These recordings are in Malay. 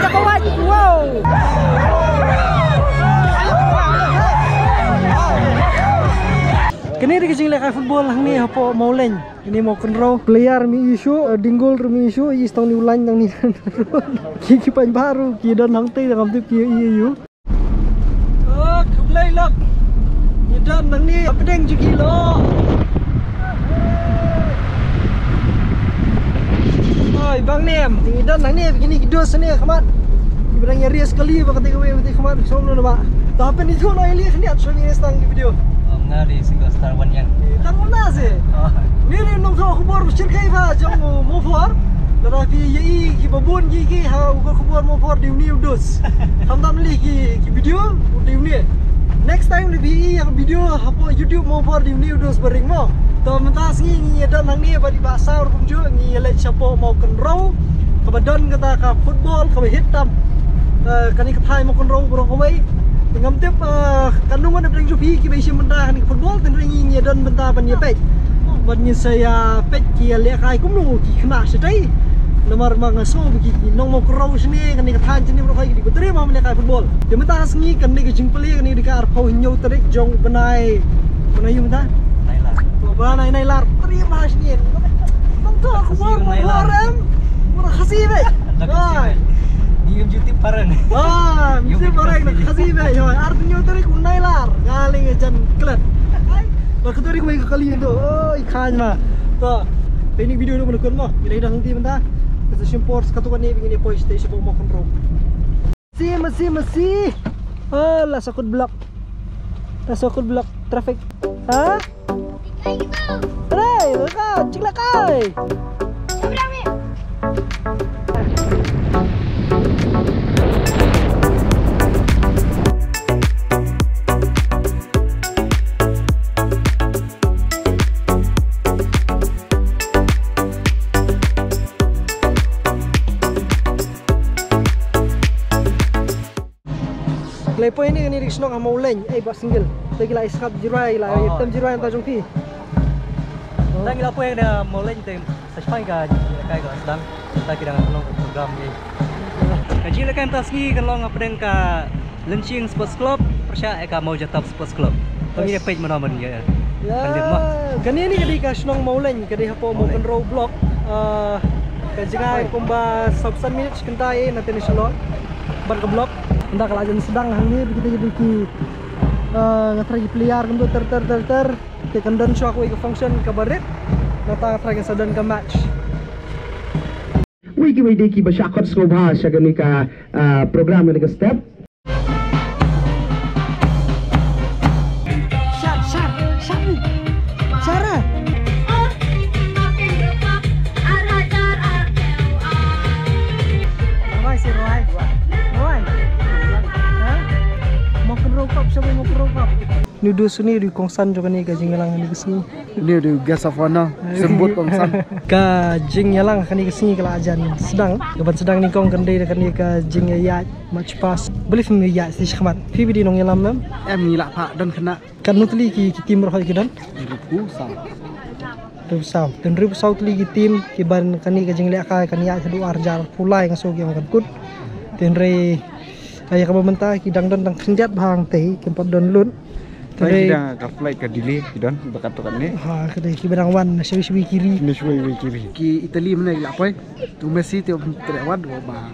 kawan. Wow. Kini di kecil lekai football hang ni apa mau len. Ini mau control player mi isu dinggol mi isu istong ni ulan yang ni. Kiki pan baru ki dan hang tei ngam tu ki iu. Oh, keblai lak. Ni dan nang ni pedeng je kilo. Oi, Bang Nem, ni dan nang ni begini kidos ni kamat. Ibrang nyari sekali ba kata kowe mesti kamat som lo ba. Tapi ni tu no eli ni at show ni stang di video. Ngari single star one yang. Tang mana sih? Ni nong so khubor shirkai ba jang mo for. Tetapi ye ki babun ki ha khubor mo for di ni dos. Hamdam li ki video di ni. Next time lebih yang video apa YouTube mo for di ni dos bering mo. To mentas ni dan nang ni ba di pasar pun jo ni le chapo mau kenrau. Kebadan kata ka football ka hitam. Kani ka thai mo kenrau bro ko mai. Ngam tip kandungan ada yang jupi ki besi benda ni football ten ringi ni dan benda ban ye pek. Ban ni saya pek ki le kai kum lu ki kena sedai. Nomor mang so bagi nong mo krau sini kan ni kathan sini bro kai di kutre ma le kai football. Dia menta asngi kan ni jing peli kan ni di ka arpo hinyo terik jong benai. Benai yung ta? Nailar. To benai nailar. Teri ma sini. Tong to aku mo ram. Murah khasi be. Di YouTube parang. Wah, mesti parang nak kasih be. Yo, artinya tadi ku nailar. Galing jan klet. Bakal tadi ku kali itu. Oh, ikan mah. To, ini video ni menukun mah. Ini dah nanti benda. Kita import katukan ni begini point station mau control. Masih. Oh, lah sakut blok. Traffic. Ha? Hey, kau cikla kai. Lepo ini kan ini senang mau len, buat single. Lagi lah iskap jirai lah, tem jirai yang tajung pi. Lagi lepo yang dah mau len tem, sesuai kan? Kayak gak sedang, kita kira dengan program ni. Kaji lekan taski kalau ngap dengan ka Lencing Sports Club, persya eka mau jatap Sports Club. Kami page mana mana ya? Kan ini ketika senang mau len, ketika apa mau control block, kajian kumba subsan minutes kentai nanti ni selot, ban ke block. Entah kalau ajan sedang hang ni begitu jadi ki ngatrai player kan tu ter ke kandan show aku ke function ke barit nata ngatrai ke sadan ke match wiki ki basyakot skobha syagani ka program ni ke step Sarah ni du suni di kongsan juga ni gajing yalang ni kesini. Ni di gas afana sembut kongsan. Gajing yalang kan ni kesini kalau ajan sedang. Kapan sedang ni kong kendai kan ni gajing ya match pass. Beli film ya si khmat. Fi di nong yalam nam. Em ni lah pak dan kena Kan nutli ki tim roh ki dan. Ribu sam. Dan ribu sau tli ki tim ki ban kan ni gajing lek kai kan ya sedu arjar pulai ngaso ki kan kut. Dan re ayah kamu mentah ki dang dan senjat bahang teh kempat don lun. Tapi dah ka flight ka delay kidan bakatukan ni. Ha kedai ki barang wan sewi kiri. Ni sewi kiri. Ki Italy mana lah poin. Tu Messi tu terewad ba.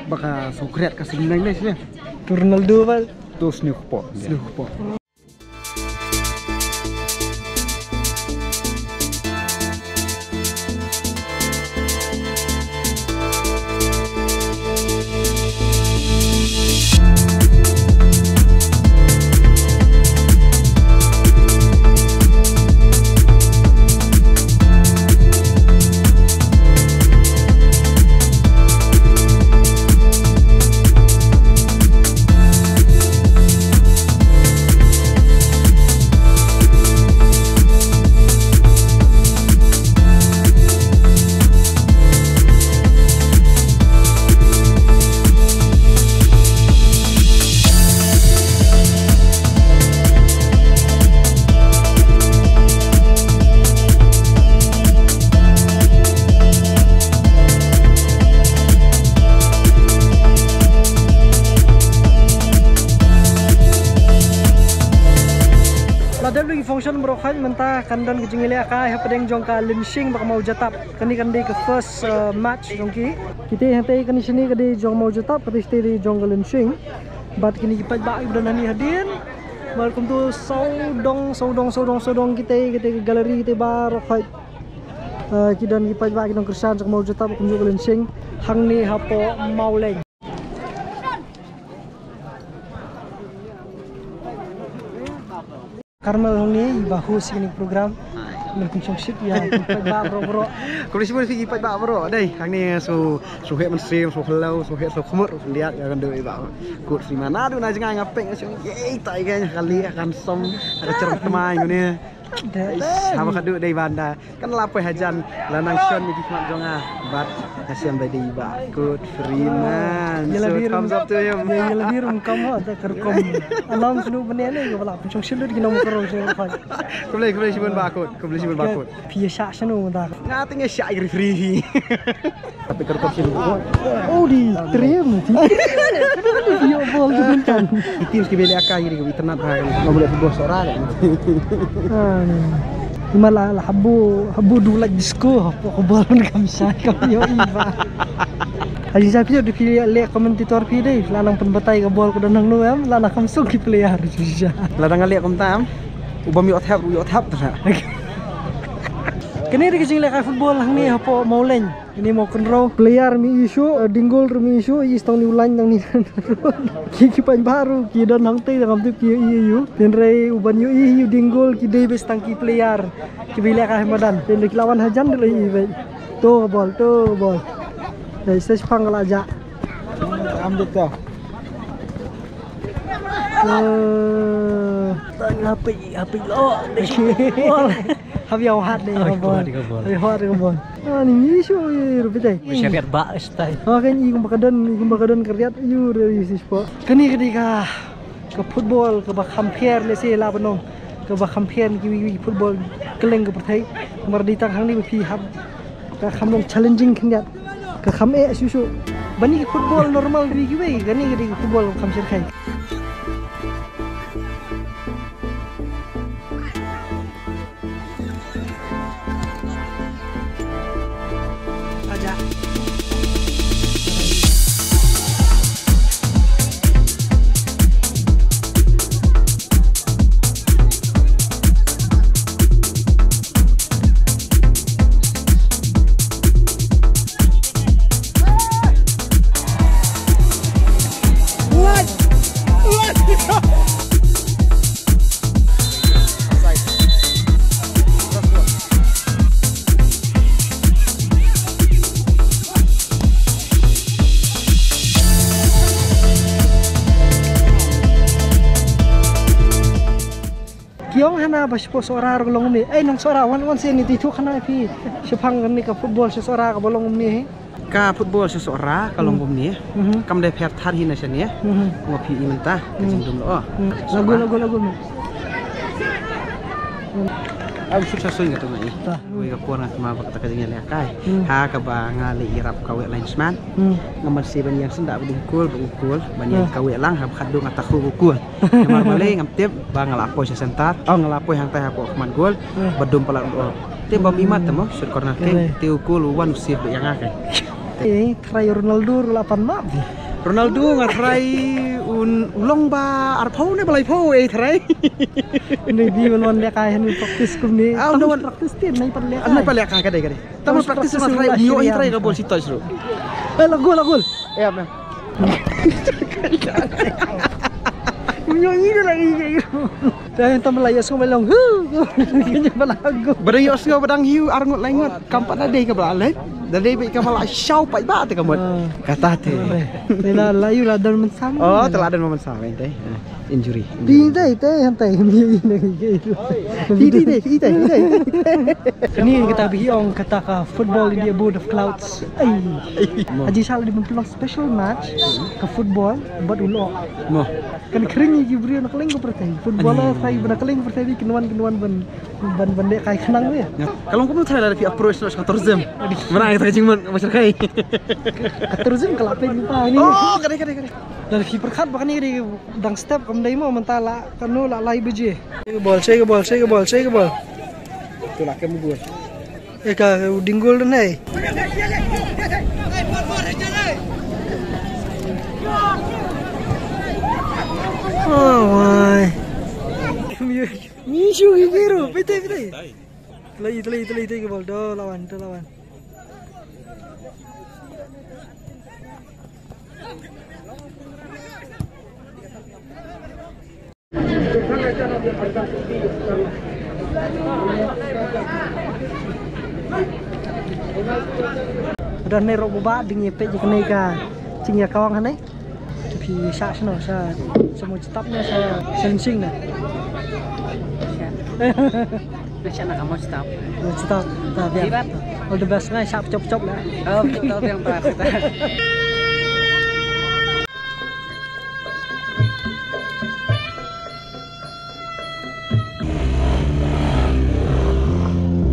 Baka sukret ka sini ni sini. Tu Ronaldo ba? Tu snuhpo. program brokhai mentah kandan kejengile akai hapadeng jongka Linshing bak mau jatap kani kandi ke first match jongki kita hantai kani sini kadi jong mau jatap kadi stay jong Linshing bat kini kipat bak dan hani hadin welcome to saudong kita ke galeri kita barokhai kidan kipat bak kidong kersan jong mau jatap kunjuk Linshing hang ni hapo mauleng Karmel ni bahu sini program mungkin shit ya kipat bro Kalau semua sih kipat bak bro đây hang ni so het man stream so hello so het so khumur lihat ya kan doi bak kut si mana tu na jangan ngapeng so ye tai kayaknya kali akan som ada ceruk teman ni Haba kadu day banda kan lapoy hajan lanang shon ni kismat jonga bat kasihan by day ba good freeman so thumbs up to him ya lebih rum kamu ada kerkom alam sunu benene ya wala puncung silut ginom karo se khoi kumle simun bakut pia sha sanu da ngating sya free tapi kerkom silu oh di trim ti video bol tu kan tim ki beli akai ni internet ha kan boleh bos orang malah habu dulak disco aku balon kamsa kami yo iba Haji Sapi di pilih le komentator pilih lanang penbatai ke bol ke danang nu em lanang kamsuk ki player susah lanang le kom tam ubam yo thap ta kini di kecil le football hang ni hapo mau len ini mau kenro player mi isu dinggol mi isu is tong ni ulan tong ni ki pan baru ki dan hang te ngam tu ki yu den rei uban yu yu dinggol ki dei bes tang ki player ki bila ka hamadan den lawan hajan de i be to bol dei ses pang la ja am de ta api lo Habi awat deh kabon. Habi awat kabon. Ni isu rupite. Syariat ba style. Kan igum bakadan kerjat yu dari sispo. Kani ketika ke football ke bak compare le se la banong. Ke bak compare ki football keleng ke pertai. Mardi tang hang ni bi hab. Ka khamong challenging kenjat. Ke kham susu. Bani football normal ri ki we kani ketika football kham sir khai. Kiong hana baspo sora rolong ni nang sora wan sen ni titu khana pi sepang ni ka football sora ka bolong ni ka football sesora kalong bom ni kam dai pher thar hin asen ya ngopi imenta kejindum lo lagu Aku sukses soalnya tu mai. Wei kapur nak ma bakta kajengnya le kai. Ha ka ba ngali irap kawe linesman. Ngamar si ban yang sendak bungkul ban yang kawe lang ha khadu ngataku bukul. Ngamar bale ngam tep ba ngalapo sa sentar. Ngalapo hang teh hapo man gol. Badum pala Tim bom imat temo sur corner kick. Tiu kul wan usir yang akai. Try Ronaldo 8 map. Ronaldo ngatrai ulong ba arpau ne balai pau trai. Ini di man dia kaya ni praktis kum ni. Tamu praktis tin nai pan lek. Nai pan lek ka kadai. Tamu praktis ma trai yo trai ka bol situ isru. Gol. Am. Yo ini lagi gitu. Dah entam layas ko melong. Kanya balago. Badang yo sgo badang hiu arngot laingot kampat ade ka balai. Dari baik kamal syau pai ba te kamot. Kata te. Tela layu ladan mensam. Oh, teladan momen sama ente. Injury. Di dai hantai mi lagi gitu. Di. Ini kita biong kata ka football in the abode of clouds. Haji Sal di peluang special match ke football buat ulo. Mo. Kan kering gibri nak leng pertai. Football sai bana keleng pertai di kenuan ban dek kai kenang ya. Kalau kamu try dari approach nos tourism. Mana kita jing macam kai. Tourism kelapin pa ni. Oh, kadai. Dari perkat bahkan ni dang step kamu đây mà mình ta lạ con nó lạ lay bây giờ chơi cái ball Tu lah kamu gol. cái đinh gol đó này oh my Mishu gigiru bete Telai ke ball do lawan dan này rộng bát đi nhịp cái này cả chừng nhà con hắn đấy thì xa nó xa một tóc nó xa sinh này Macam nak kamu stop. stop ta biar all the best ngay sắp chop lại Betul yang terakhir.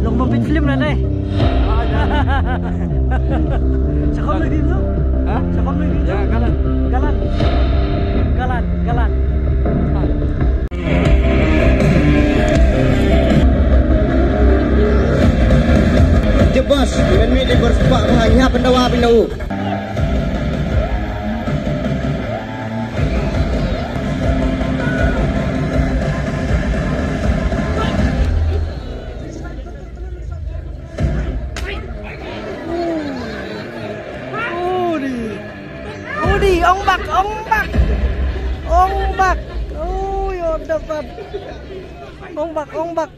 lồng bông phim này đây sẽ không lấy phim đâu hả sẽ không lấy phim Ya, galan Jebos, dengan ini bersepak hanya pendawa pindahu. Udi, ombak. Oh, ya dapat. Ombak.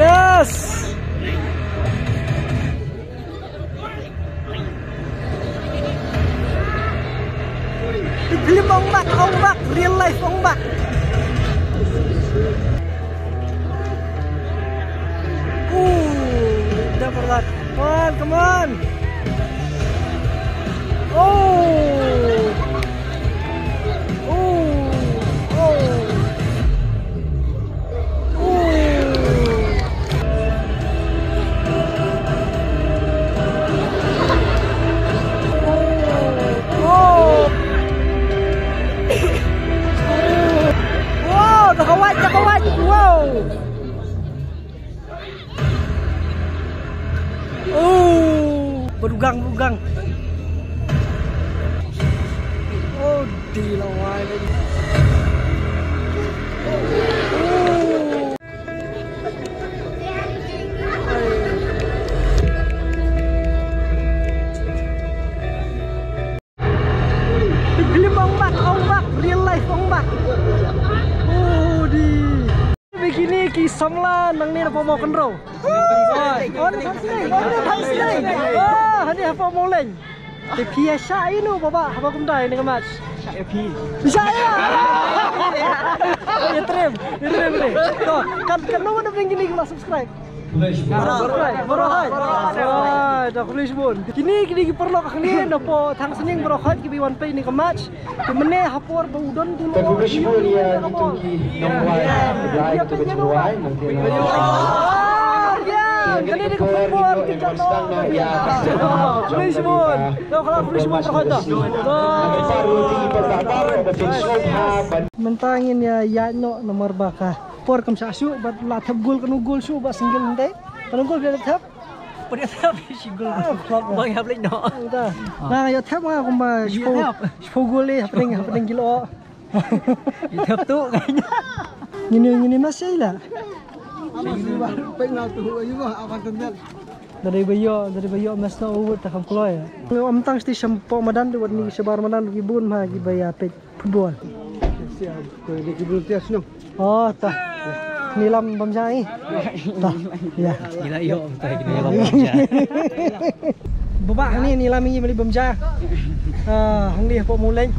Yes. Film ombak, real life ombak. Dapat. Come on. Kawan. Wow. Berugang. Oh, dilawai lagi. Film ombak, real life ombak. Begini kisah lah nang ni apa mau kenro. Ini apa mau lain? Tapi Syah ini bapak apa kumdai dengan match? Syah ya. Ya trem ni. Tuh kan nomor dah gini kita subscribe. Borohat. Dah kulis pun. Kini perlu kini dapat tang sening borohat kita one pay ni ke match. Kemana hapor baudon tu. Kali ni kepuluhan kita Kulis pun. Kalau kulis pun berkata. Mentangin ya no nomor bakah. Por kam sasu bat lathap gol kanu gol su ba single nte. Kanu gol dia lathap. Pada thap si gol. Bang hap lek no. Nah ya thap nga kumba spo gol le hapeng kilo. Thap tu kayaknya. Ngini masih lah. Dari bayo mas na uwat takam kloy. Ang tang sti sampo madan duwat ni sebar madan gi bun ma gi baya pet football. Ko di kibul tias no. Oh tah. Nilam bamjai. Tah. Ya. Gila yo entah gini ya bamja. Baba ni nilam ni mali bamja. Hang ni po mulai.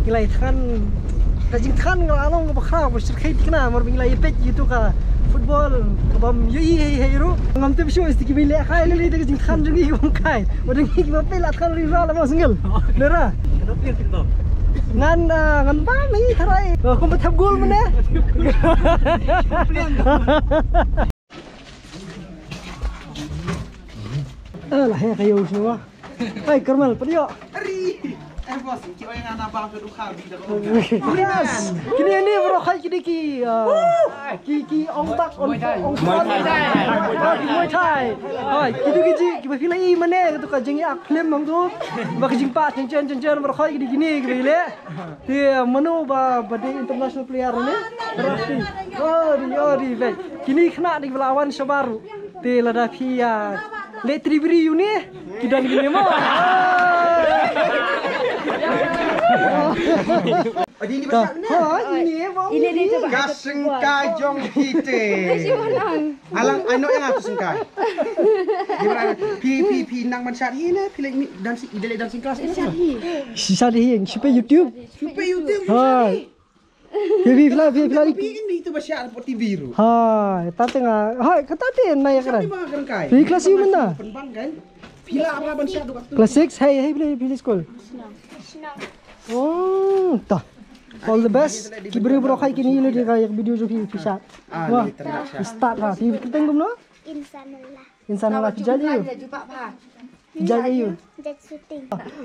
Gilai than kajing than ngalong bakra bo sirkai tikna mar gilai pet gitu ka. Football abam hero ngam te bisho isti kibile khai le de jing khan jing ki kai odeng ki ba pe lat khan ri ra la mo single lera ngan ba mi tharai ko ba thap gol mane Lah ya kayo semua. Hai Karmel, pergi. Bos, kau yang anak bang kedua kali dah. Yes. Kini ini bro kai kini ki ong tak Muay Thai. Hai, kita feel ini mana tu kan jengi aklem bang tu. Bagi jingpat cencer bro kai gini bile. Dia menu bade international player ni. Berarti. Oh di baik. Kini kena di lawan Sabaru. Dia lada pia. Le tribri ini kita gini mau. Ini dia coba. Kasengkai jong kita. Alang, ano yang aku sengkai. Gimana? Pi nang mansat ini, pilih dancing, ide dancing kelas ini. Sisa dia yang supaya YouTube. Hai. Pi Ini itu bahasa seperti biru. Hai, tengah. Hai, kata dia naik kan. Pi kelas ini mana? Penbang kan? Pila apa mansat tu? Kelas 6. Hai, pilih sekolah. Oh, tah. All the best. Kibri bro kai kini ile dia kayak video jo pisat. Wah, start lah. Kita tengok no? Insyaallah. Jadi you. Jadi you.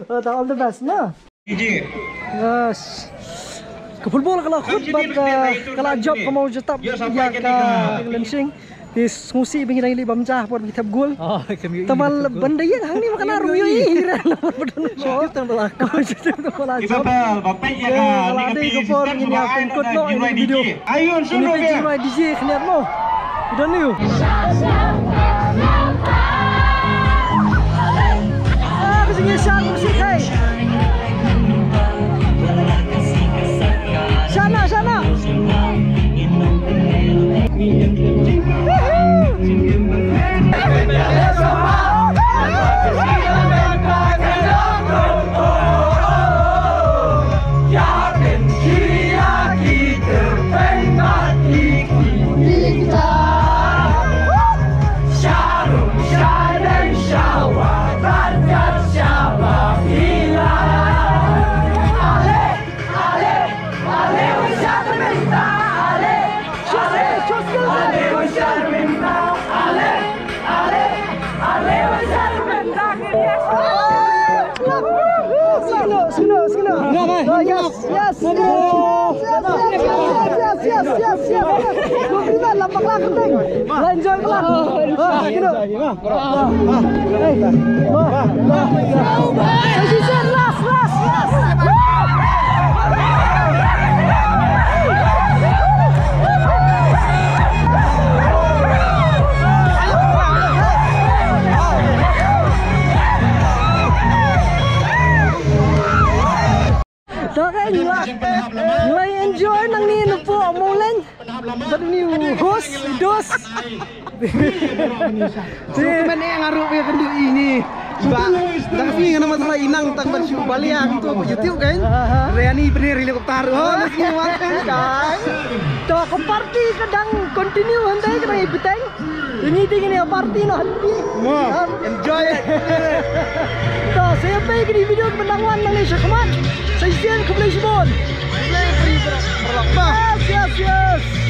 Oh, all the best no? Yes. Ke football kalau khutbah kalau job kamu tetap ya ke lansing. Dis ngusi bingin lagi bamcah buat kita gol. Oh, kami. Tamal benda yang hang ni makan aru yoi. Itu tang belakang. Isabel, bapak jaga Kalau ada ke for ini apa ikut no ini video. Ayun Ini suruh video mai DJ khniat mo. Udah new. Kesini sang musik hai. Sana. Yes. Lampak lah penting. Enjoy kelas. Mulai enjoy nang ni nupo molen. Tadi ni host dos. Mana yang ngaruh ya kendu ini. Dah sini nama masalah inang tang bersyu baliak tu YouTube kan. Reani bener helikopter. Oh, masih makan kan. Tuh aku party kadang continue hantai kadang ibuteng. Ini tinggi party no henti. Enjoy. Tuh saya pergi di video kemenangan nang Malaysia kemarin. Saya sian ke Malaysia bon. Berlakbah. Yes.